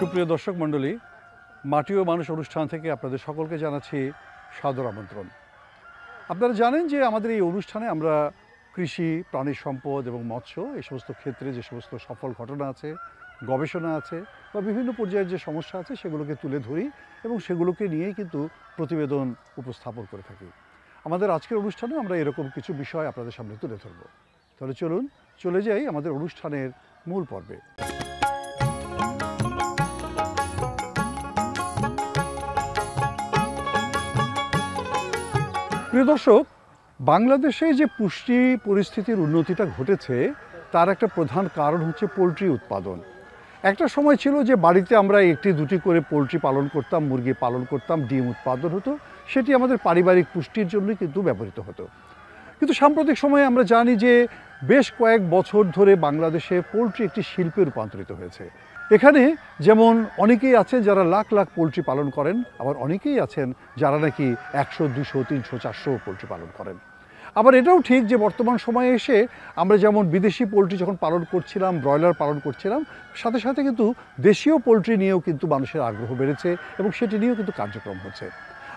সুপ্রিয় দর্শক মণ্ডলী, মাটি ও মানুষ অনুষ্ঠান থেকে আপনাদের সকলকে জানাচ্ছি সাদর আমন্ত্রণ। আপনারা জানেন যে আমাদের এই অনুষ্ঠানে আমরা কৃষি, প্রাণী সম্পদ এবং মৎস্য এই সমস্ত ক্ষেত্রে যে সমস্ত সফল ঘটনা আছে, গবেষণা আছে বা বিভিন্ন পর্যায়ের যে সমস্যা আছে সেগুলোকে তুলে ধরি এবং সেগুলোকে নিয়েই কিন্তু প্রতিবেদন উপস্থাপন করে থাকি। আমাদের আজকের অনুষ্ঠানে আমরা এরকম কিছু বিষয় আপনাদের সামনে তুলে ধরব। তাহলে চলুন চলে যাই আমাদের অনুষ্ঠানের মূল পর্বে। প্রিয় দর্শক, বাংলাদেশে যে পুষ্টি পরিস্থিতির উন্নতিটা ঘটেছে তার একটা প্রধান কারণ হচ্ছে পোলট্রি উৎপাদন। একটা সময় ছিল যে বাড়িতে আমরা একটি দুটি করে পোলট্রি পালন করতাম, মুরগি পালন করতাম, ডিম উৎপাদন হতো, সেটি আমাদের পারিবারিক পুষ্টির জন্যই কিন্তু ব্যবহৃত হতো। কিন্তু সাম্প্রতিক সময়ে আমরা জানি যে বেশ কয়েক বছর ধরে বাংলাদেশে পোলট্রি একটি শিল্পে রূপান্তরিত হয়েছে। এখানে যেমন অনেকেই আছেন যারা লাখ লাখ পোলট্রি পালন করেন, আবার অনেকেই আছেন যারা নাকি 100, 200, 300, 400 পোলট্রি পালন করেন। আবার এটাও ঠিক যে বর্তমান সময়ে এসে আমরা যেমন বিদেশি পোলট্রি যখন পালন করছিলাম, ব্রয়লার পালন করছিলাম, সাথে সাথে কিন্তু দেশীয় পোলট্রি নিয়েও কিন্তু মানুষের আগ্রহ বেড়েছে এবং সেটি নিয়েও কিন্তু কার্যক্রম হচ্ছে।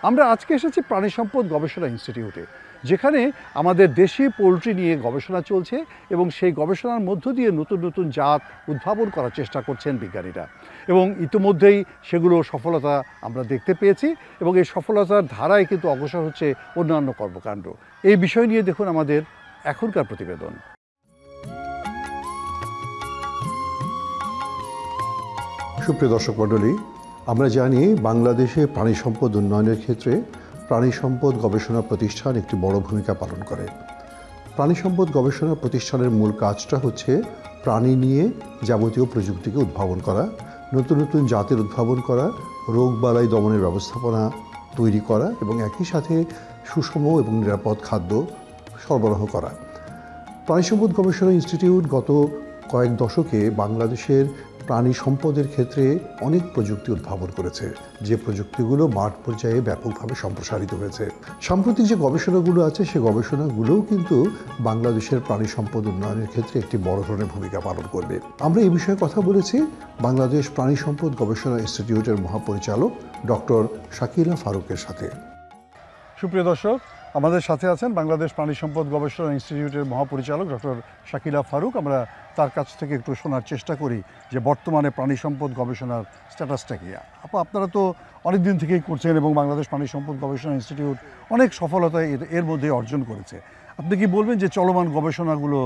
আমরা আজকে এসেছি প্রাণী সম্পদ গবেষণা ইনস্টিটিউটে, যেখানে আমাদের দেশি পোলট্রি নিয়ে গবেষণা চলছে এবং সেই গবেষণার মধ্য দিয়ে নতুন নতুন জাত উদ্ভাবন করার চেষ্টা করছেন বিজ্ঞানীরা, এবং ইতিমধ্যেই সেগুলো সফলতা আমরা দেখতে পেয়েছি এবং এই সফলতার ধারায় কিন্তু অগ্রসর হচ্ছে অন্যান্য কর্মকাণ্ড। এই বিষয় নিয়ে দেখুন আমাদের এখনকার প্রতিবেদন। সুপ্রিয় দর্শক মণ্ডলী, আমরা জানি বাংলাদেশে প্রাণী সম্পদ উন্নয়নের ক্ষেত্রে প্রাণী সম্পদ গবেষণা প্রতিষ্ঠান একটি বড় ভূমিকা পালন করে। প্রাণী সম্পদ গবেষণা প্রতিষ্ঠানের মূল কাজটা হচ্ছে প্রাণী নিয়ে যাবতীয় প্রযুক্তিকে উদ্ভাবন করা, নতুন নতুন জাতের উদ্ভাবন করা, রোগবালাই দমনের ব্যবস্থাপনা তৈরি করা এবং একই সাথে সুষম এবং নিরাপদ খাদ্য সরবরাহ করা। প্রাণী সম্পদ গবেষণা ইনস্টিটিউট গত কয়েক দশকে বাংলাদেশের প্রাণী সম্পদের ক্ষেত্রে অনেক প্রযুক্তি উদ্ভাবন করেছে, যে প্রযুক্তিগুলো মাঠ পর্যায়ে ব্যাপকভাবে সম্প্রসারিত হয়েছে। সাম্প্রতিক যে গবেষণাগুলো আছে সে গবেষণাগুলোও কিন্তু বাংলাদেশের প্রাণী সম্পদ উন্নয়নের ক্ষেত্রে একটি বড় ধরনের ভূমিকা পালন করবে। আমরা এই বিষয়ে কথা বলেছি বাংলাদেশ প্রাণী সম্পদ গবেষণা ইনস্টিটিউটের মহাপরিচালক ডক্টর শাকিলা ফারুকের সাথে। সুপ্রিয় দর্শক, আমাদের সাথে আছেন বাংলাদেশ প্রাণী সম্পদ গবেষণা ইনস্টিটিউটের মহাপরিচালক ডক্টর শাকিলা ফারুক। আমরা তার কাছ থেকে একটু শোনার চেষ্টা করি যে বর্তমানে প্রাণী সম্পদ গবেষণার স্ট্যাটাসটা কি। আপনারা তো অনেক দিন থেকেই করছেন এবং বাংলাদেশ প্রাণী সম্পদ গবেষণা ইনস্টিটিউট অনেক সফলতা এর মধ্যে অর্জন করেছে। আপনি কি বলবেন যে চলমান গবেষণাগুলো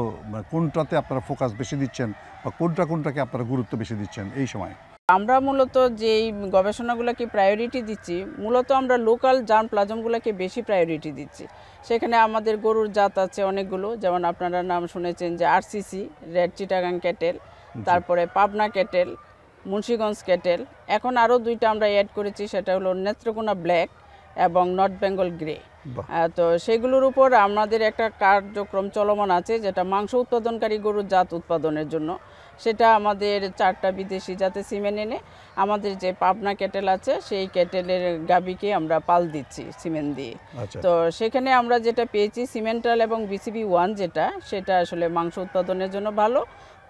কোনটাতে আপনারা ফোকাস বেশি দিচ্ছেন বা কোনটাকে আপনারা গুরুত্ব বেশি দিচ্ছেন এই সময়? আমরা মূলত যেই গবেষণাগুলোকে প্রায়োরিটি দিচ্ছি, মূলত আমরা লোকাল জার্ম প্লাজমগুলোকে বেশি প্রায়োরিটি দিচ্ছি। সেখানে আমাদের গরুর জাত আছে অনেকগুলো, যেমন আপনারা নাম শুনেছেন যে আরসিসি, রেড চিটাগাং ক্যাটেল, তারপরে পাবনা ক্যাটেল, মুন্সিগঞ্জ ক্যাটেল। এখন আরও দুইটা আমরা অ্যাড করেছি, সেটা হলো নেত্রকোনা ব্ল্যাক এবং নর্থ বেঙ্গল গ্রে। তো সেগুলোর উপর আমাদের একটা কার্যক্রম চলমান আছে, যেটা মাংস উৎপাদনকারী গরুর জাত উৎপাদনের জন্য। সেটা আমাদের 4টা বিদেশি জাতের সিমেন্ট এনে আমাদের যে পাবনা ক্যাটেল আছে সেই ক্যাটেলের গাভীকে আমরা পাল দিচ্ছি সিমেন্ট দিয়ে। তো সেখানে আমরা যেটা পেয়েছি সিমেন্টাল এবং BCB1 সেটা আসলে মাংস উৎপাদনের জন্য ভালো,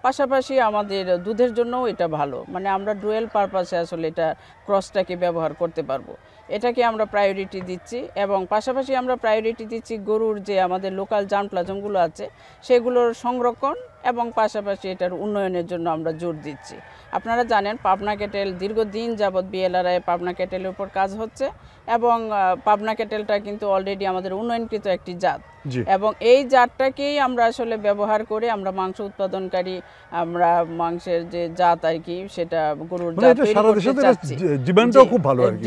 পাশাপাশি আমাদের দুধের জন্যও এটা ভালো। মানে আমরা ডুয়েল পারপাসে আসলে এটা ক্রসটাকে ব্যবহার করতে পারবো, এটাকে আমরা প্রায়োরিটি দিচ্ছি। এবং পাশাপাশি আমরা প্রায়োরিটি দিচ্ছি গরুর যে আমাদের লোকাল জার্ম প্লাজমগুলো আছে সেগুলোর সংরক্ষণ এবং পাশাপাশি এটার উন্নয়নের জন্য আমরা জোর দিচ্ছি। আপনারা জানেন পাবনা ক্যাটেল দীর্ঘদিন যাবৎ BLRI পাবনা ক্যাটেলের উপর কাজ হচ্ছে এবং পাবনা ক্যাটেলটা কিন্তু অলরেডি আমাদের উন্নয়নকৃত একটি জাত, এবং এই জাতটাকেই আমরা আসলে ব্যবহার করে আমরা মাংস উৎপাদনকারী আমরা মাংসের যে জাত আর কি সেটা গরুর জাত তৈরি করতে চাচ্ছি।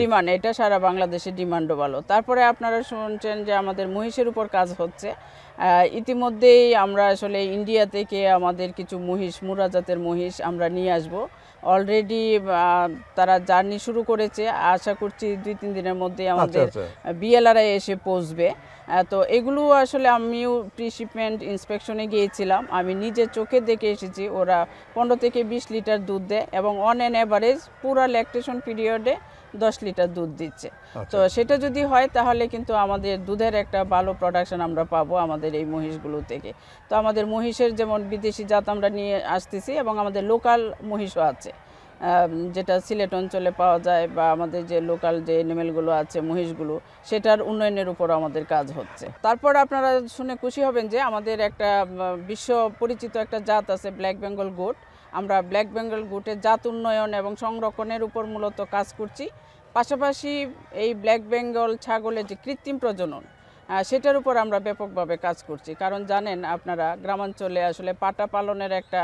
ডিমান্ড এটা সারা বাংলাদেশে ডিমান্ডও ভালো। তারপরে আপনারা শুনছেন যে আমাদের মহিষের উপর কাজ হচ্ছে। ইতিমধ্যেই আমরা আসলে ইন্ডিয়া থেকে আমাদের কিছু মহিষ, মুরা জাতের মহিষ আমরা নিয়ে আসব। অলরেডি তারা জার্নি শুরু করেছে, আশা করছি 2-3 দিনের মধ্যে আমাদের BLRI এসে পৌঁছবে। তো এগুলো আসলে আমিও প্রি শিপমেন্ট ইন্সপেকশনে গিয়েছিলাম, আমি নিজে চোখে দেখে এসেছি। ওরা 15 থেকে 20 লিটার দুধ দেয় এবং অন অ্যান অ্যাভারেজ পুরো ল্যাকটেশন পিরিয়ডে 10 লিটার দুধ দিচ্ছে। তো সেটা যদি হয় তাহলে কিন্তু আমাদের দুধের একটা ভালো প্রোডাকশন আমরা পাবো আমাদের এই মহিষগুলো থেকে। তো আমাদের মহিষের যেমন বিদেশি জাত আমরা নিয়ে আসতেছি এবং আমাদের লোকাল মহিষও আছে। যেটা সিলেট অঞ্চলে পাওয়া যায় বা আমাদের যে লোকাল যে এনিমেলগুলো আছে মহিষগুলো, সেটার উন্নয়নের উপর আমাদের কাজ হচ্ছে। তারপর আপনারা শুনে খুশি হবেন যে আমাদের একটা বিশ্ব পরিচিত একটা জাত আছে ব্ল্যাক বেঙ্গল গোট। আমরা ব্ল্যাক বেঙ্গল গোটের জাত উন্নয়ন এবং সংরক্ষণের উপর মূলত কাজ করছি। পাশাপাশি এই ব্ল্যাক বেঙ্গল ছাগলের যে কৃত্রিম প্রজনন, সেটার উপর আমরা ব্যাপকভাবে কাজ করছি। কারণ জানেন আপনারা, গ্রামাঞ্চলে আসলে পাটা পালনের একটা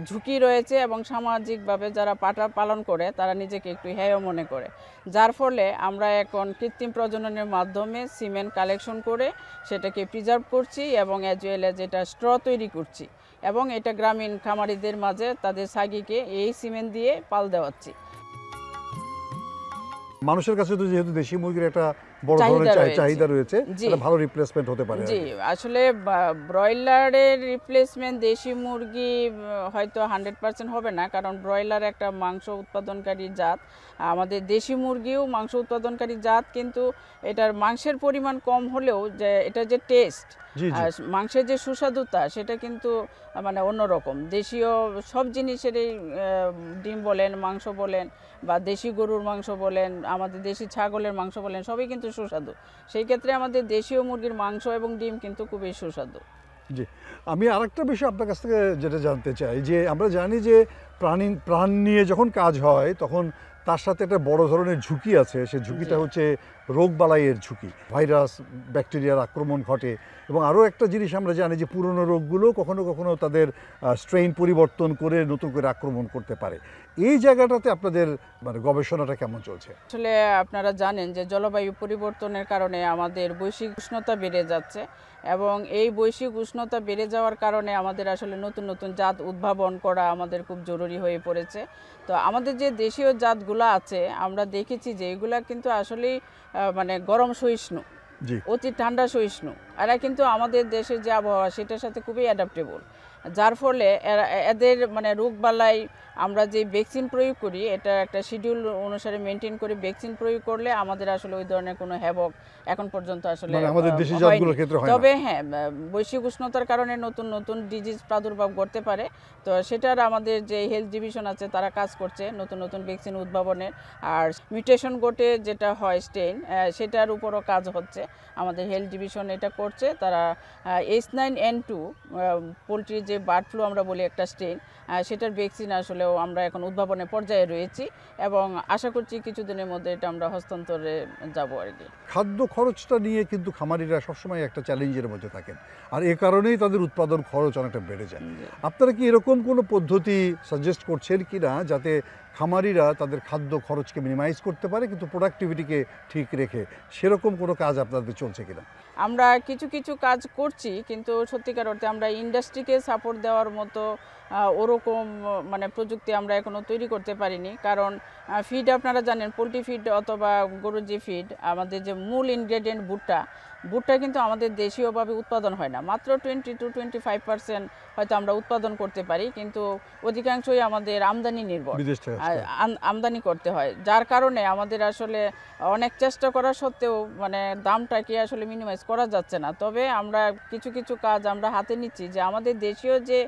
ঝুঁকি রয়েছে এবং সামাজিকভাবে যারা পাটা পালন করে তারা নিজেকে একটু হেয় মনে করে, যার ফলে আমরা এখন কৃত্রিম প্রজননের মাধ্যমে সিমেন্ট কালেকশন করে সেটাকে প্রিজার্ভ করছি এবং অ্যাজ ওয়েল এজ এটা স্ট্র তৈরি করছি এবং এটা গ্রামীণ খামারিদের মাঝে তাদের ছাগিকে এই সিমেন্ট দিয়ে পাল দেওয়াচ্ছি। মানুষের কাছে তো যেহেতু দেশি মুরগির একটা বড় চাহিদা ধরনের রয়েছে। চাহিদা রয়েছে, জি। এটা ভালো রিপ্লেসমেন্ট হতে পারে। জি, আসলে ব্রয়লারের রিপ্লেসমেন্ট দেশি মুরগি হয়তো 100% হবে না, কারণ ব্রয়লার একটা মাংস উৎপাদনকারী জাত। আমাদের দেশি মুরগিও মাংস উৎপাদনকারী জাত, কিন্তু এটার মাংসের পরিমাণ কম হলেও যে এটা যে টেস্ট, জি, জি। মাংসের যে সুস্বাদুতা, সেটা কিন্তু মানে অন্যরকম। দেশীয় সব জিনিসেরই ডিম বলেন, মাংস বলেন, বা দেশি গরুর মাংস বলেন, আমাদের দেশি ছাগলের মাংস বলেন, সবই কিন্তু সুস্বাদু। সেই ক্ষেত্রে আমাদের দেশীয় মুরগির মাংস এবং ডিম কিন্তু খুবই সুস্বাদু। জি, আমি আরেকটা বিষয় আপনার কাছ থেকে যেটা জানতে চাই, যে আমরা জানি যে প্রাণ নিয়ে যখন কাজ হয় তখন তার সাথে একটা বড় ধরনের ঝুঁকি আছে। সেই ঝুঁকিটা হচ্ছে রোগবালাইয়ের ঝুঁকি, ভাইরাস ব্যাকটেরিয়ার আক্রমণ ঘটে। এবং আরও একটা জিনিস আমরা জানি যে পুরনো রোগগুলো কখনো কখনো তাদের স্ট্রেইন পরিবর্তন করে নতুন করে আক্রমণ করতে পারে। এই জায়গাটাতে আপনাদের মানে গবেষণাটা কেমন চলছে? আসলে আপনারা জানেন যে জলবায়ু পরিবর্তনের কারণে আমাদের বৈশ্বিক উষ্ণতা বেড়ে যাচ্ছে এবং এই বৈশ্বিক উষ্ণতা বেড়ে যাওয়ার কারণে আমাদের আসলে নতুন নতুন জাত উদ্ভাবন করা আমাদের খুব জরুরি হয়ে পড়েছে। তো আমাদের যে দেশীয় জাতগুলো আছে, আমরা দেখেছি যে এগুলা কিন্তু আসলেই মানে গরম সহিষ্ণু, জি, অতি ঠান্ডা সহিষ্ণু। এরা কিন্তু আমাদের দেশের যে আবহাওয়া সেটার সাথে খুবই অ্যাডাপ্টেবল, যার ফলে এদের মানে রোগবালাই আমরা যে ভ্যাকসিন প্রয়োগ করি, এটা একটা শিডিউল অনুসারে মেনটেন করে ভ্যাকসিন প্রয়োগ করলে আমাদের আসলে ওই ধরনের কোনো হ্যাবক এখন পর্যন্ত আসলে মানে আমাদের দেশি হয়নি। জাতগুলোর ক্ষেত্রে হয় না। তবে হ্যাঁ, বৈশ্বিক উষ্ণতার কারণে নতুন নতুন ডিজিজ প্রাদুর্ভাব ঘটতে পারে। তো সেটার আমাদের যে হেলথ ডিভিশন আছে তারা কাজ করছে নতুন নতুন ভ্যাকসিন উদ্ভাবনের। আর মিউটেশন ঘটে যেটা হয় স্টেইন, সেটার উপরও কাজ হচ্ছে, আমাদের হেলথ ডিভিশন এটা করছে। তারা H9N2 পোলট্রির যে বার্ড ফ্লু আমরা বলি একটা স্টেইন, সেটার ভ্যাকসিন আসলেও আমরা এখন উদ্ভাবনের পর্যায়ে রয়েছি এবং আশা করছি কিছুদিনের মধ্যে এটা আমরা হস্তান্তরে যাব আর কি। খাদ্য খরচটা নিয়ে কিন্তু খামারিরা সবসময় একটা চ্যালেঞ্জের মধ্যে থাকেন, আর এ কারণেই তাদের উৎপাদন খরচ অনেকটা বেড়ে যায়। আপনারা কি এরকম কোনো পদ্ধতি সাজেস্ট করছেন কি না, যাতে খামারিরা তাদের খাদ্য খরচকে মিনিমাইজ করতে পারে কিন্তু প্রোডাক্টিভিটিকে ঠিক রেখে? সেরকম কোনো কাজ আপনাদের চলছে কিনা? আমরা কিছু কিছু কাজ করছি, কিন্তু সত্যিকার অর্থে আমরা ইন্ডাস্ট্রিকে সাপোর্ট দেওয়ার মতো ওরকম মানে প্রযুক্তি আমরা এখনও তৈরি করতে পারিনি। কারণ ফিড আপনারা জানেন, পোলট্রি ফিড অথবা গরুর যে ফিড, আমাদের যে মূল ইনগ্রেডিয়েন্ট ভুট্টা কিন্তু আমাদের দেশীয়ভাবে উৎপাদন হয় না। মাত্র 20-25% হয়তো আমরা উৎপাদন করতে পারি, কিন্তু অধিকাংশই আমাদের আমদানি নির্ভর, বিদেশ থেকে আমদানি করতে হয়। যার কারণে আমাদের আসলে অনেক চেষ্টা করা সত্ত্বেও মানে দামটাকে আসলে মিনিমাইজ করা যাচ্ছে না। তবে আমরা কিছু কিছু কাজ আমরা হাতে নিচ্ছি, যে আমাদের দেশীয় যে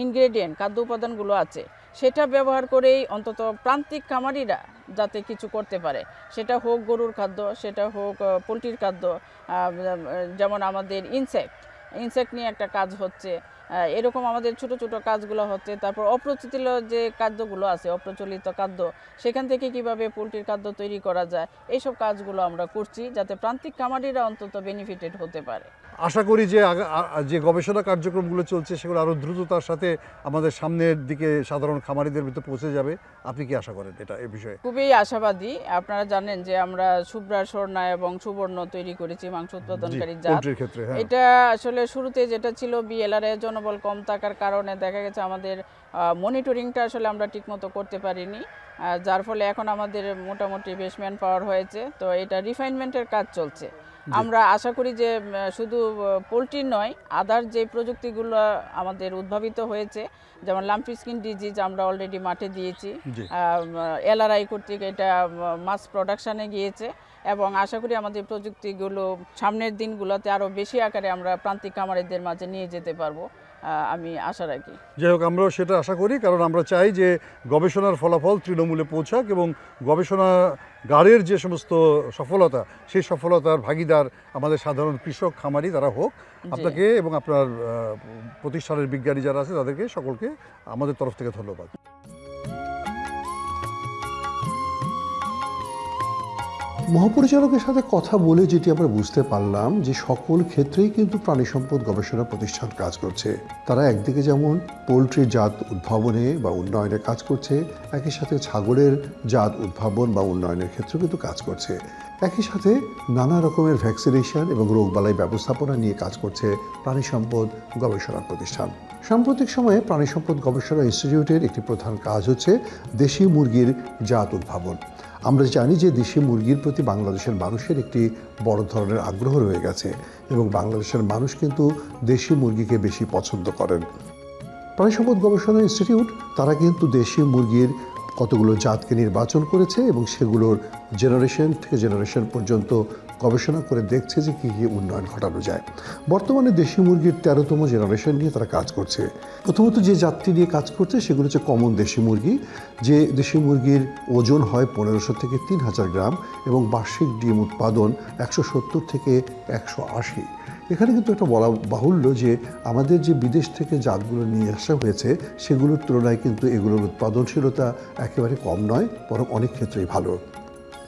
ইনগ্রেডিয়েন্ট খাদ্য উপাদানগুলো আছে সেটা ব্যবহার করেই অন্তত প্রান্তিক খামারিরা যাতে কিছু করতে পারে, সেটা হোক গরুর খাদ্য, সেটা হোক পোলট্রির খাদ্য। যেমন আমাদের ইনসেক্ট নিয়ে একটা কাজ হচ্ছে, এরকম আমাদের ছোট ছোট কাজগুলো হচ্ছে। তারপর অপ্রচলিত যে খাদ্যগুলো আছে, অপ্রচলিত খাদ্য, সেখান থেকে কিভাবে পোলট্রির খাদ্য তৈরি করা যায়, এইসব কাজগুলো আমরা করছি যাতে প্রান্তিক খামারিরা অন্তত বেনিফিটেড হতে পারে। আশা করি যে যে গবেষণা কার্যক্রমগুলো চলছে সেগুলো আরও দ্রুততার সাথে আমাদের সামনের দিকে সাধারণ খামারিদের ভিতরে পৌঁছে যাবে। আপনি কি আশা করেন এটা এই বিষয়ে? খুবই আশাবাদী। আপনারা জানেন যে আমরা শুভ্রা, স্বর্ণা এবং সুবর্ণ তৈরি করেছি মাংস উৎপাদনকারী জাত। পোলট্রির ক্ষেত্রে হ্যাঁ, এটা আসলে শুরুতে যেটা ছিল বিএলআর এর জনবল কম থাকার কারণে দেখা গেছে আমাদের মনিটরিংটা আসলে আমরা ঠিকমতো করতে পারিনি, যার ফলে এখন আমাদের মোটামুটি বেশ ম্যান পাওয়ার হয়েছে। তো এটা রিফাইনমেন্টের কাজ চলছে। আমরা আশা করি যে শুধু পোলট্রি নয়, আদার যে প্রযুক্তিগুলো আমাদের উদ্ভাবিত হয়েছে, যেমন লাম্পি স্কিন ডিজিজ আমরা অলরেডি মাঠে দিয়েছি, এলআরআই কর্তৃক এটা মাস প্রোডাকশানে গিয়েছে এবং আশা করি আমাদের প্রযুক্তিগুলো সামনের দিনগুলোতে আরও বেশি আকারে আমরা প্রান্তিক খামারিদের মাঝে নিয়ে যেতে পারবো আমি আশা রাখি। যাই হোক, আমরাও সেটা আশা করি, কারণ আমরা চাই যে গবেষণার ফলাফল তৃণমূলে পৌঁছাক এবং গবেষণাগারের যে সমস্ত সফলতা, সেই সফলতার ভাগিদার আমাদের সাধারণ কৃষক খামারি তারা হোক। আপনাকে এবং আপনার প্রতিষ্ঠানের বিজ্ঞানী যারা আছে তাদেরকে সকলকে আমাদের তরফ থেকে ধন্যবাদ। মহাপরিচালকের সাথে কথা বলে যেটি আমরা বুঝতে পারলাম যে সকল ক্ষেত্রেই কিন্তু প্রাণী সম্পদ গবেষণা প্রতিষ্ঠান কাজ করছে। তারা একদিকে যেমন পোলট্রি জাত উদ্ভাবনে বা উন্নয়নে কাজ করছে, একই সাথে ছাগলের জাত উদ্ভাবন বা উন্নয়নের ক্ষেত্রেও কিন্তু কাজ করছে। একই সাথে নানা রকমের ভ্যাকসিনেশন এবং রোগবালাই ব্যবস্থাপনা নিয়ে কাজ করছে প্রাণী সম্পদ গবেষণা প্রতিষ্ঠান। সাম্প্রতিক সময়ে প্রাণী সম্পদ গবেষণা ইনস্টিটিউটের একটি প্রধান কাজ হচ্ছে দেশি মুরগির জাত উদ্ভাবন। আমরা জানি যে দেশি মুরগির প্রতি বাংলাদেশের মানুষের একটি বড় ধরনের আগ্রহ রয়ে গেছে এবং বাংলাদেশের মানুষ কিন্তু দেশি মুরগিকে বেশি পছন্দ করেন। প্রাণী সম্পদ গবেষণা ইনস্টিটিউট তারা কিন্তু দেশি মুরগির কতগুলো জাতকে নির্বাচন করেছে এবং সেগুলোর জেনারেশন থেকে জেনারেশন পর্যন্ত গবেষণা করে দেখছে যে কী কী উন্নয়ন ঘটানো যায়। বর্তমানে দেশি মুরগির 13তম জেনারেশন নিয়ে তারা কাজ করছে। প্রথমত যে জাতটি নিয়ে কাজ করছে সেগুলো হচ্ছে কমন দেশি মুরগি, যে দেশি মুরগির ওজন হয় 1500 থেকে 3000 গ্রাম এবং বার্ষিক ডিম উৎপাদন 170 থেকে 180। এখানে কিন্তু একটা বলা বাহুল্য যে আমাদের যে বিদেশ থেকে জাতগুলো নিয়ে আসা হয়েছে সেগুলোর তুলনায় কিন্তু এগুলোর উৎপাদনশীলতা একেবারে কম নয়, বরং অনেক ক্ষেত্রেই ভালো।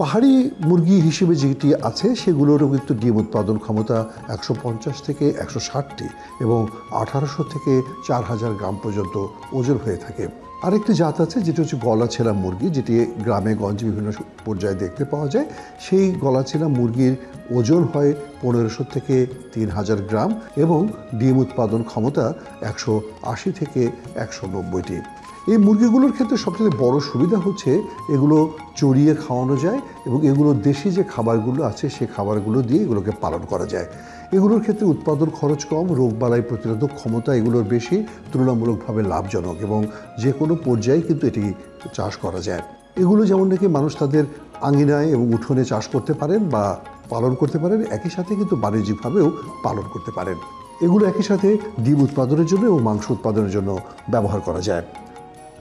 পাহাড়ি মুরগি হিসেবে যেটি আছে সেগুলোরও কিন্তু ডিম উৎপাদন ক্ষমতা 150 থেকে 160টি এবং 1800 থেকে 4000 গ্রাম পর্যন্ত ওজন হয়ে থাকে। আরেকটি জাত আছে যেটি হচ্ছে গলাছেলা মুরগি, যেটি গ্রামে গঞ্জে বিভিন্ন পর্যায়ে দেখতে পাওয়া যায়। সেই গলাছেলা মুরগির ওজন হয় 1500 থেকে 3000 গ্রাম এবং ডিম উৎপাদন ক্ষমতা 180 থেকে 190টি। এই মুরগিগুলোর ক্ষেত্রে সবচেয়ে বড় সুবিধা হচ্ছে এগুলো চড়িয়ে খাওয়ানো যায় এবং এগুলো দেশি যে খাবারগুলো আছে সেই খাবারগুলো দিয়ে এগুলোকে পালন করা যায়। এগুলোর ক্ষেত্রে উৎপাদন খরচ কম, রোগবালাই প্রতিরোধক ক্ষমতা এগুলোর বেশি, তুলনামূলকভাবে লাভজনক এবং যে কোনো পর্যায়ে কিন্তু এটি চাষ করা যায়। এগুলো যেমন নাকি মানুষ তাদের আঙিনায় এবং উঠোনে চাষ করতে পারেন বা পালন করতে পারেন, একই সাথে কিন্তু বাণিজ্যিকভাবেও পালন করতে পারেন। এগুলো একই সাথে ডিম উৎপাদনের জন্য এবং মাংস উৎপাদনের জন্য ব্যবহার করা যায়।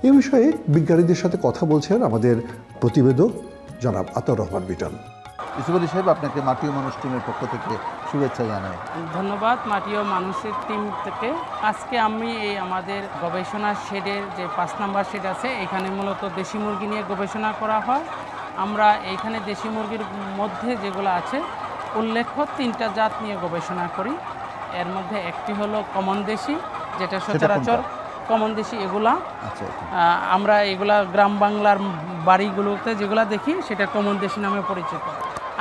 এ বিষয়ে বিজ্ঞানীদের সাথে কথা বলছেন আমাদের প্রতিবেদক জনাব আতাউর রহমান বিটন। ইউসুফ আলী সাহেব, আপনাকে মাটি ও মানুষ টিমের পক্ষ থেকে শুভেচ্ছা জানাই। ধন্যবাদ মাটি ও মানুষের টিম থেকে। আজকে আমি এই আমাদের গবেষণা শেডের যে 5 নম্বর শেড আছে, এখানে মূলত দেশি মুরগি নিয়ে গবেষণা করা হয়। আমরা এইখানে দেশি মুরগির মধ্যে যেগুলো আছে উল্লেখ্য 3টা জাত নিয়ে গবেষণা করি। এর মধ্যে একটি হলো কমন দেশি, যেটা সচরাচর কমন দেশি এগুলা আমরা এগুলা গ্রাম বাংলার বাড়িগুলোতে যেগুলা দেখি সেটা কমন দেশি নামে পরিচিত।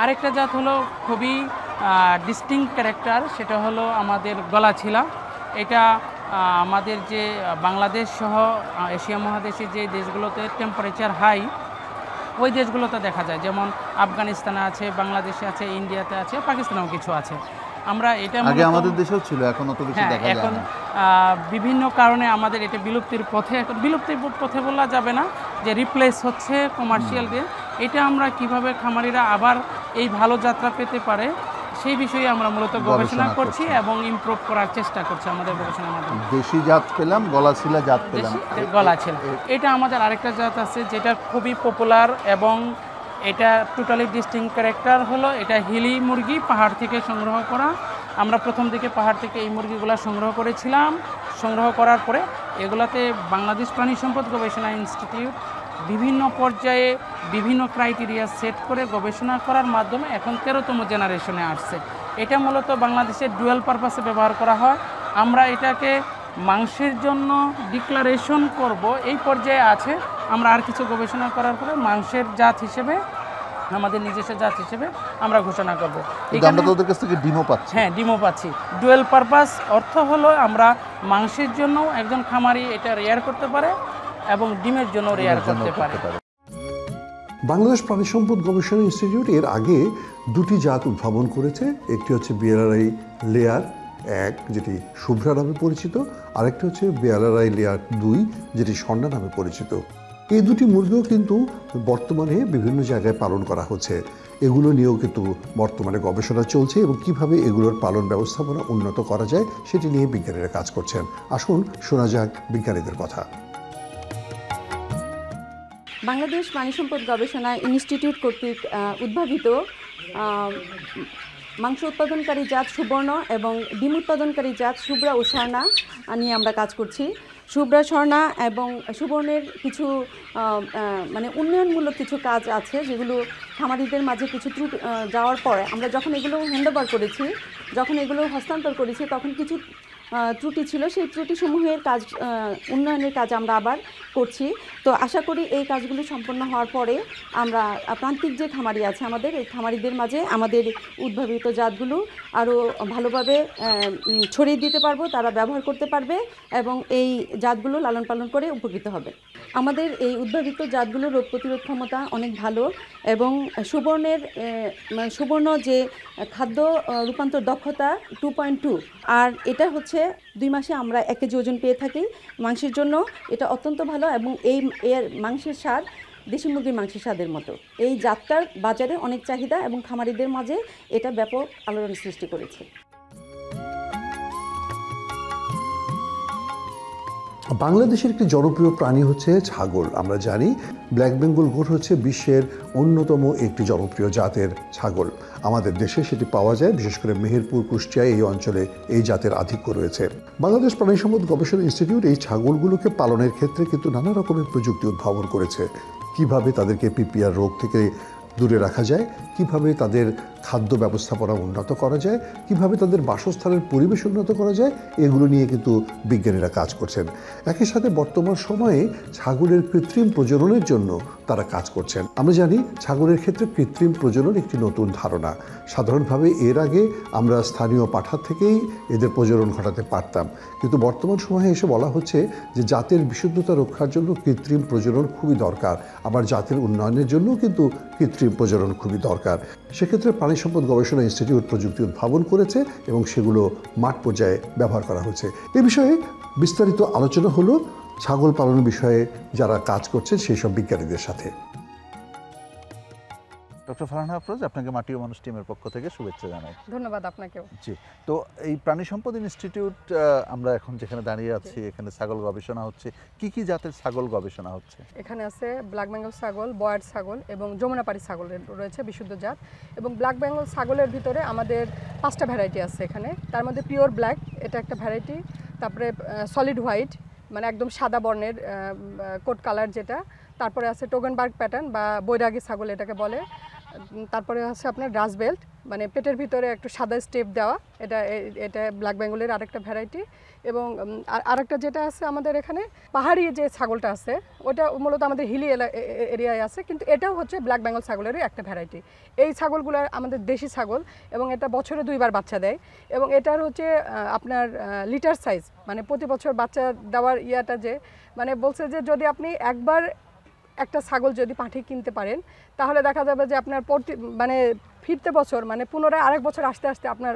আরেকটা জাত হলো খুবই ডিস্টিংক্ট ক্যারেক্টার, সেটা হলো আমাদের গলাছিলা। এটা আমাদের যে বাংলাদেশ সহ এশিয়া মহাদেশের যে দেশগুলোতে টেম্পারেচার হাই, ওই দেশগুলোতে দেখা যায়, যেমন আফগানিস্তানে আছে, বাংলাদেশে আছে, ইন্ডিয়াতে আছে, পাকিস্তানেও কিছু আছে। আমরা এটা আগে আমাদের দেশেও ছিল, এখন অত বেশি দেখা যায় না। এখন বিভিন্ন কারণে আমাদের এটা বিলুপ্তির পথে, এখন বিলুপ্তির পথে বলা যাবে না, যে রিপ্লেস হচ্ছে কমার্শিয়াল দিয়ে। এটা আমরা কিভাবে খামারিরা আবার এই ভালো যাত্রা পেতে পারে সেই বিষয়ে আমরা মূলত গবেষণা করছি এবং ইমপ্রুভ করার চেষ্টা করছি আমাদের গবেষণার মাধ্যমে। দেশি জাত পেলাম, গলাছিলা জাত পেলাম। গলাছিলা এটা আমাদের আরেকটা জাত আছে যেটা খুবই পপুলার এবং এটা টোটালি ডিস্টিংক্ট ক্যারেক্টার হলো এটা হিলি মুরগি, পাহাড় থেকে সংগ্রহ করা। আমরা প্রথম দিকে পাহাড় থেকে এই মুরগিগুলো সংগ্রহ করেছিলাম। সংগ্রহ করার পরে এগুলাতে বাংলাদেশ প্রাণী সম্পদ গবেষণা ইনস্টিটিউট বিভিন্ন পর্যায়ে বিভিন্ন ক্রাইটেরিয়া সেট করে গবেষণা করার মাধ্যমে এখন 13তম জেনারেশনে আসছে। এটা মূলত বাংলাদেশের ডুয়াল পারপাসে ব্যবহার করা হয়। আমরা এটাকে মাংসের জন্য ডিক্লারেশন করব এই পর্যায়ে আছে। আমরা আর কিছু গবেষণা করার পরে মাংসের জাত হিসেবে, আমাদের নিজস্ব জাত হিসেবে আমরা ঘোষণা করব। আমরা তো ওদের কাছ থেকে ডিমও পাচ্ছি। হ্যাঁ, ডিমও পাচ্ছি। ডুয়াল পারপাস অর্থ হলো আমরা মাংসের জন্য একজন খামারি এটা রেয়ার করতে পারে এবং ডিমের জন্য রেয়ার করতে পারে। বাংলাদেশ প্রাণী সম্পদ গবেষণা ইনস্টিটিউট এর আগে 2টি জাত উদ্ভাবন করেছে। একটি হচ্ছে বিআরআই লেয়ার 1 যেটি শুভ্রা নামে পরিচিত, আরেকটি হচ্ছে বিআরআই লেয়ার 2 যেটি স্বর্ণা নামে পরিচিত। এই দুটি মুরগিও কিন্তু বর্তমানে বিভিন্ন জায়গায় পালন করা হচ্ছে। এগুলো নিয়েও কিন্তু বর্তমানে গবেষণা চলছে এবং কিভাবে এগুলোর পালন ব্যবস্থাপনা উন্নত করা যায় সেটি নিয়ে বিজ্ঞানীরা কাজ করছেন। আসুন শোনা যাক বিজ্ঞানীদের কথা। বাংলাদেশ প্রাণী সম্পদ গবেষণা ইনস্টিটিউট কর্তৃক উদ্ভাবিত মাংস উৎপাদনকারী জাত সুবর্ণ এবং ডিম উৎপাদনকারী জাত শুভ্রা ও স্বর্ণা নিয়ে আমরা কাজ করছি। শুভ্রা, স্বর্ণা এবং সুবর্ণের কিছু মানে উন্নয়নমূলক কিছু কাজ আছে যেগুলো খামারিদের মাঝে কিছু ত্রুটি যাওয়ার পরে আমরা যখন এগুলো হ্যান্ডওভার করেছি, যখন এগুলো হস্তান্তর করেছি তখন কিছু ত্রুটি ছিল, সেই ত্রুটিসমূহের কাজ উন্নয়নের কাজ আমরা আবার করছি। তো আশা করি এই কাজগুলো সম্পন্ন হওয়ার পরে আমরা প্রান্তিক যে খামারি আছে আমাদের, এই খামারিদের মাঝে আমাদের উদ্ভাবিত জাতগুলো আরও ভালোভাবে ছড়িয়ে দিতে পারবো, তারা ব্যবহার করতে পারবে এবং এই জাতগুলো লালন পালন করে উপকৃত হবে। আমাদের এই উদ্ভাবিত জাতগুলোর রোগ প্রতিরোধ ক্ষমতা অনেক ভালো এবং সুবর্ণ যে খাদ্য রূপান্তর দক্ষতা 2.2, আর এটা হচ্ছে 2 মাসে আমরা 1 কেজি ওজন পেয়ে থাকি। মাংসের জন্য এটা অত্যন্ত ভালো এবং এর মাংসের স্বাদ দেশি মুরগির মাংসের স্বাদের মতো। এই জাতটার বাজারে অনেক চাহিদা এবং খামারিদের মাঝে এটা ব্যাপক আলোড়ন সৃষ্টি করেছে। বাংলাদেশের একটি জনপ্রিয় প্রাণী হচ্ছে ছাগল। আমরা জানি ব্ল্যাক বেঙ্গল গোট হচ্ছে বিশ্বের অন্যতম একটি জনপ্রিয় জাতের ছাগল। আমাদের দেশে সেটি পাওয়া যায়, বিশেষ করে মেহেরপুর, কুষ্টিয়ায় এই অঞ্চলে এই জাতের আধিক্য রয়েছে। বাংলাদেশ প্রাণী সম্পদ গবেষণা ইনস্টিটিউট এই ছাগলগুলোকে পালনের ক্ষেত্রে কিন্তু নানা রকমের প্রযুক্তি উদ্ভাবন করেছে। কিভাবে তাদেরকে পিপিআর রোগ থেকে দূরে রাখা যায়, কিভাবে তাদের খাদ্য ব্যবস্থাপনা উন্নত করা যায়, কিভাবে তাদের বাসস্থানের পরিবেশ উন্নত করা যায়, এগুলো নিয়ে কিন্তু বিজ্ঞানীরা কাজ করছেন। একই সাথে বর্তমান সময়ে ছাগলের কৃত্রিম প্রজননের জন্য তারা কাজ করছেন। আমরা জানি ছাগলের ক্ষেত্রে কৃত্রিম প্রজনন একটি নতুন ধারণা। সাধারণভাবে এর আগে আমরা স্থানীয় পাঠা থেকেই এদের প্রজনন ঘটাতে পারতাম, কিন্তু বর্তমান সময়ে এসে বলা হচ্ছে যে জাতের বিশুদ্ধতা রক্ষার জন্য কৃত্রিম প্রজনন খুবই দরকার, আবার জাতের উন্নয়নের জন্য কিন্তু কৃত্রিম প্রজনন খুবই দরকার। সেক্ষেত্রে প্রাণী সম্পদ গবেষণা ইনস্টিটিউট প্রযুক্তি উদ্ভাবন করেছে এবং সেগুলো মাঠ পর্যায়ে ব্যবহার করা হচ্ছে। এ বিষয়ে বিস্তারিত আলোচনা হলো ছাগল পালনের বিষয়ে যারা কাজ করছেন সেই সব বিজ্ঞানীদের সাথে। ডক্টর ফারহানা আফরোজ, আপনাকে মাটি ও মানুষ টিমের পক্ষ থেকে শুভেচ্ছা জানাই। ধন্যবাদ আপনাকেও। জি, তো এই প্রাণী সম্পদ ইনস্টিটিউট আমরা এখন যেখানে দাঁড়িয়ে আছি, এখানে ছাগল গবেষণা হচ্ছে। কি কি জাতের ছাগল গবেষণা হচ্ছে? এখানে আছে ব্ল্যাক বেঙ্গল ছাগল, বয়ার ছাগল এবং যমুনাপাড়ি ছাগল রয়েছে বিশুদ্ধ জাত। এবং ব্ল্যাক বেঙ্গল ছাগলের ভিতরে আমাদের 5টা ভ্যারাইটি আছে এখানে। তার মধ্যে পিওর ব্ল্যাক, এটা একটা ভ্যারাইটি। তারপরে সলিড হোয়াইট, মানে একদম সাদা বর্ণের কোট কালার যেটা। তারপরে আছে টোগেনবার্গ প্যাটার্ন বা বৈরাগী ছাগল এটাকে বলে। তারপরে আছে আপনার রাস বেল্ট, মানে পেটের ভিতরে একটু সাদা স্টেপ দেওয়া, এটা ব্ল্যাক বেঙ্গলের আরেকটা ভ্যারাইটি। এবং আরেকটা যেটা আছে আমাদের এখানে পাহাড়ি যে ছাগলটা আছে, ওটা মূলত আমাদের হিলি এরিয়ায় আছে, কিন্তু এটাও হচ্ছে ব্ল্যাক বেঙ্গল ছাগলেরই একটা ভ্যারাইটি। এই ছাগলগুলো আমাদের দেশি ছাগল এবং এটা বছরে 2 বার বাচ্চা দেয়। এবং এটার হচ্ছে আপনার লিটার সাইজ, মানে প্রতি বছর বাচ্চা দেওয়ার ইয়াটা যে মানে বলছে যে যদি আপনি একবার একটা ছাগল যদি পাঠি কিনতে পারেন তাহলে দেখা যাবে যে আপনার মানে ফিরতে বছর, মানে পুনরায় আরেক বছর আসতে আসতে আপনার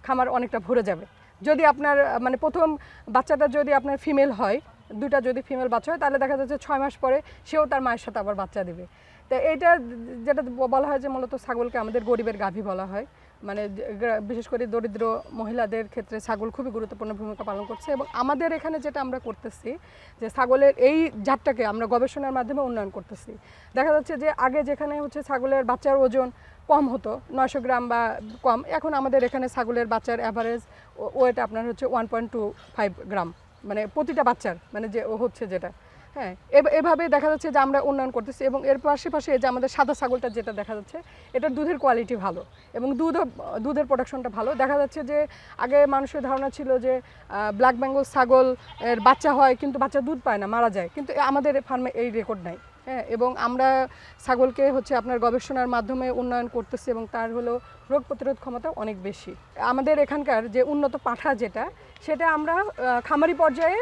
খামার অনেকটা ভরে যাবে। যদি আপনার মানে প্রথম বাচ্চাটা যদি আপনার ফিমেল হয়, 2টা যদি ফিমেল বাচ্চা হয়, তাহলে দেখা যাচ্ছে 6 মাস পরে সেও তার মায়ের সাথে আবার বাচ্চা দেবে। তো এইটা যেটা বলা হয় যে মূলত ছাগলকে আমাদের গরিবের গাভী বলা হয়। মানে বিশেষ করে দরিদ্র মহিলাদের ক্ষেত্রে ছাগল খুবই গুরুত্বপূর্ণ ভূমিকা পালন করছে। এবং আমাদের এখানে যেটা আমরা করতেছি যে ছাগলের এই জাতটাকে আমরা গবেষণার মাধ্যমে উন্নয়ন করতেছি। দেখা যাচ্ছে যে আগে যেখানে হচ্ছে ছাগলের বাচ্চার ওজন কম হতো, 900 গ্রাম বা কম, এখন আমাদের এখানে ছাগলের বাচ্চার অ্যাভারেজ ওয়েট আপনার হচ্ছে 1.25 গ্রাম, মানে প্রতিটা বাচ্চার, মানে যে হচ্ছে যেটা। হ্যাঁ, এভাবে দেখা যাচ্ছে যে আমরা উন্নয়ন করতেছি। এবং এর পাশাপাশি যে আমাদের সাদা ছাগলটা যেটা দেখা যাচ্ছে, এটার দুধের কোয়ালিটি ভালো এবং দুধের প্রোডাকশনটা ভালো। দেখা যাচ্ছে যে আগে মানুষের ধারণা ছিল যে ব্ল্যাক বেঙ্গল ছাগল এর বাচ্চা হয় কিন্তু বাচ্চা দুধ পায় না, মারা যায়, কিন্তু আমাদের ফার্মে এই রেকর্ড নাই। হ্যাঁ, এবং আমরা ছাগলকে হচ্ছে আপনার গবেষণার মাধ্যমে উন্নয়ন করতেছি এবং তার হলো রোগ প্রতিরোধ ক্ষমতা অনেক বেশি। আমাদের এখানকার যে উন্নত পাঠা যেটা, সেটা আমরা খামারি পর্যায়ে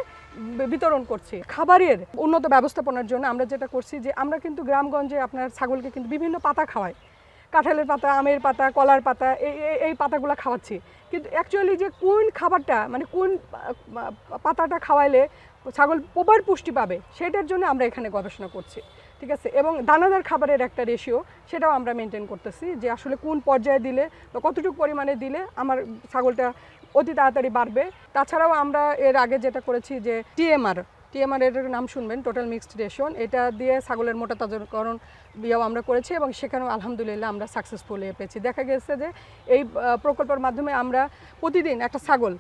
বিতরণ করছি। খাবারের উন্নত ব্যবস্থাপনার জন্য আমরা যেটা করছি যে আমরা কিন্তু গ্রামগঞ্জে আপনার ছাগলকে কিন্তু বিভিন্ন পাতা খাওয়াই। কাঁঠালের পাতা, আমের পাতা, কলার পাতা, এই পাতাগুলো খাওয়াচ্ছি, কিন্তু অ্যাকচুয়ালি যে কোন খাবারটা মানে কোন পাতাটা খাওয়াইলে ছাগল প্রপার পুষ্টি পাবে সেটার জন্য আমরা এখানে গবেষণা করছি, ঠিক আছে। এবং দানাদার খাবারের একটা রেশিও সেটাও আমরা মেনটেন করতেছি, যে আসলে কোন পর্যায়ে দিলে বা কতটুকু পরিমাণে দিলে আমার ছাগলটা অতি তাড়াতাড়ি বাড়বে। তাছাড়াও আমরা এর আগে যেটা করেছি যে টিএমআর এর নাম শুনবেন, টোটাল মিক্সড রেশন, এটা দিয়ে ছাগলের মোটা তাজাকরণ বিয়াও আমরা করেছি এবং সেখানেও আলহামদুলিল্লাহ আমরা সাকসেসফুল পেয়েছি। দেখা গেছে যে এই প্রকল্পের মাধ্যমে আমরা প্রতিদিন একটা ছাগল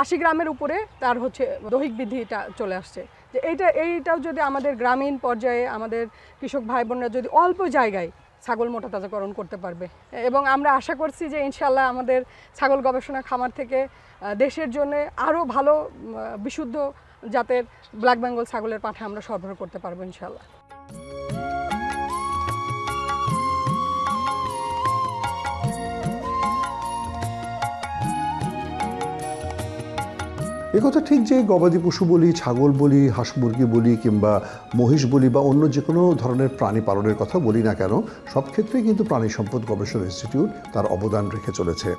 80 গ্রামের উপরে তার হচ্ছে দৈহিক বৃদ্ধিটা চলে আসছে। যে এইটাও যদি আমাদের গ্রামীণ পর্যায়ে আমাদের কৃষক ভাই বোনরা যদি অল্প জায়গায় ছাগল মোটা তাজাকরণ করতে পারবে, এবং আমরা আশা করছি যে ইনশাল্লাহ আমাদের ছাগল গবেষণা খামার থেকে দেশের জন্য আরও ভালো বিশুদ্ধ জাতের ব্ল্যাক বেঙ্গল ছাগলের পাঠা আমরা সরবরাহ করতে পারবো ইনশাল্লাহ। একথা ঠিক যে গবাদি পশু বলি, ছাগল বলি, হাঁস মুরগি বলি কিংবা মহিষ বলি বা অন্য যে কোনো ধরনের প্রাণী পালনের কথা বলি না কেন, সব ক্ষেত্রেই কিন্তু প্রাণী সম্পদ গবেষণা ইনস্টিটিউট তার অবদান রেখে চলেছে।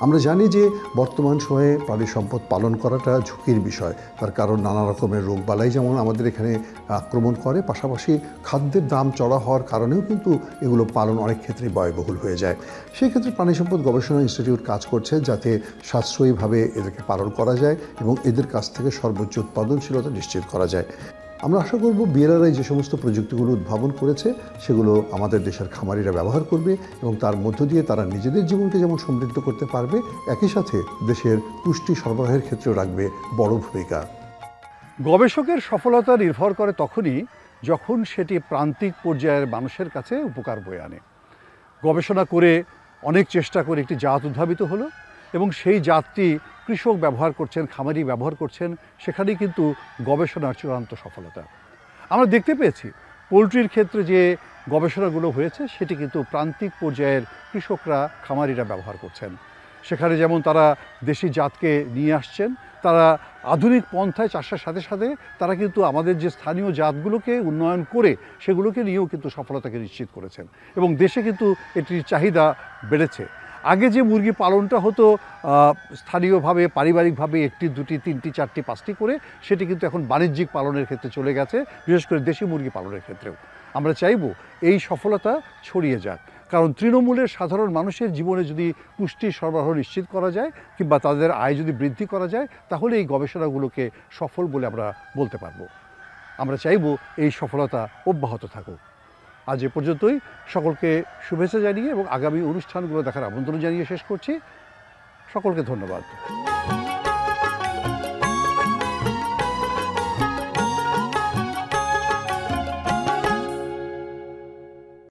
আমরা জানি যে বর্তমান সময়ে প্রাণী সম্পদ পালন করাটা ঝুঁকির বিষয়, তার কারণ নানা রকমের রোগবালাই যেমন আমাদের এখানে আক্রমণ করে, পাশাপাশি খাদ্যের দাম চড়া হওয়ার কারণেও কিন্তু এগুলো পালন অনেক ক্ষেত্রেই ব্যয়বহুল হয়ে যায়। সেই ক্ষেত্রে প্রাণী সম্পদ গবেষণা ইনস্টিটিউট কাজ করছে যাতে সাশ্রয়ীভাবে এদেরকে পালন করা যায় এবং এদের কাছ থেকে সর্বোচ্চ উৎপাদনশীলতা নিশ্চিত করা যায়। আমরা আশা করব বিএলআরআই যে সমস্ত প্রযুক্তিগুলো উদ্ভাবন করেছে সেগুলো আমাদের দেশের খামারিরা ব্যবহার করবে এবং তার মধ্য দিয়ে তারা নিজেদের জীবনকে যেমন সমৃদ্ধ করতে পারবে, একই সাথে দেশের পুষ্টি সরবরাহের ক্ষেত্রেও রাখবে বড় ভূমিকা। গবেষকের সফলতা নির্ভর করে তখনই যখন সেটি প্রান্তিক পর্যায়ের মানুষের কাছে উপকার বয়ে আনে। গবেষণা করে অনেক চেষ্টা করে একটি জাত উদ্ভাবিত হলো এবং সেই জাতটি কৃষক ব্যবহার করছেন, খামারি ব্যবহার করছেন, সেখানেই কিন্তু গবেষণার চূড়ান্ত সফলতা। আমরা দেখতে পেয়েছি পোলট্রির ক্ষেত্রে যে গবেষণাগুলো হয়েছে সেটি কিন্তু প্রান্তিক পর্যায়ের কৃষকরা, খামারিরা ব্যবহার করছেন। সেখানে যেমন তারা দেশি জাতকে নিয়ে আসছেন, তারা আধুনিক পন্থায় চাষের সাথে সাথে তারা কিন্তু আমাদের যে স্থানীয় জাতগুলোকে উন্নয়ন করে সেগুলোকে নিয়েও কিন্তু সফলতাকে নিশ্চিত করেছেন এবং দেশে কিন্তু এটির চাহিদা বেড়েছে। আগে যে মুরগি পালনটা হতো স্থানীয়ভাবে, পারিবারিকভাবে 1টি, 2টি, 3টি, 4টি, 5টি করে, সেটি কিন্তু এখন বাণিজ্যিক পালনের ক্ষেত্রে চলে গেছে, বিশেষ করে দেশি মুরগি পালনের ক্ষেত্রেও। আমরা চাইব এই সফলতা ছড়িয়ে যাক, কারণ তৃণমূলের সাধারণ মানুষের জীবনে যদি পুষ্টি সরবরাহ নিশ্চিত করা যায় কিংবা তাদের আয় যদি বৃদ্ধি করা যায়, তাহলে এই গবেষণাগুলোকে সফল বলে আমরা বলতে পারবো। আমরা চাইব এই সফলতা অব্যাহত থাকুক। আজ এ পর্যন্তই। সকলকে শুভেচ্ছা জানিয়ে এবং আগামী অনুষ্ঠানগুলো দেখার আমন্ত্রণ জানিয়ে শেষ করছি। সকলকে ধন্যবাদ।